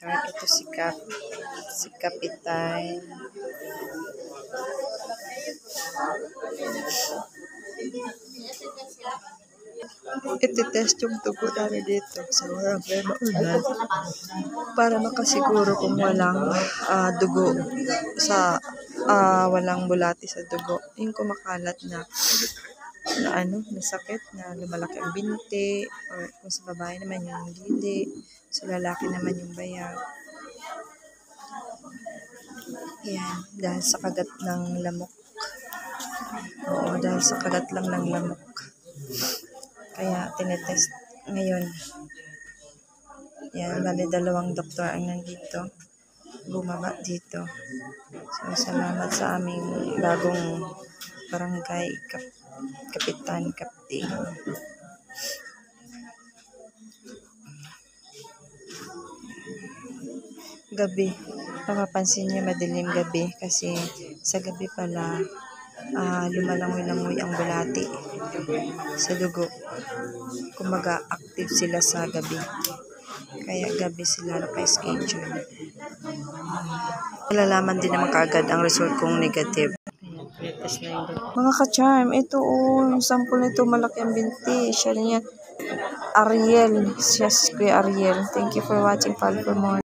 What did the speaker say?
Ito si Kapitan. Iti-test yung dugo namin dito sa barangay Maunan para makasiguro kung walang dugo sa walang bulati sa dugo. Yung kumakalat na sakit na lumalaki ang binti, or kung sa babae naman yung dili, sa lalaki naman yung bayag. Yan, dahil sa kagat ng lamok. Oo, dahil sa kagat lang ng lamok. Kaya tinetest ngayon. Yan, bali 2 doktor ang nandito. Bumaba dito. So, salamat sa aming bagong barangay Kapitan Kapting. Gabi. Papapansin niyo madilim gabi kasi sa gabi pala lumalangoy-langoy ang bulati sa dugo. Kumaga active sila sa gabi. Kaya gabi sila naka-schedule. Malalaman din naman kaagad ang result kung negative. Mga ka-charm, ito yung sample nito, malaki ang binti. Siya niya, Ariel. Siya si Kuya Ariel. Thank you for watching. Follow for more.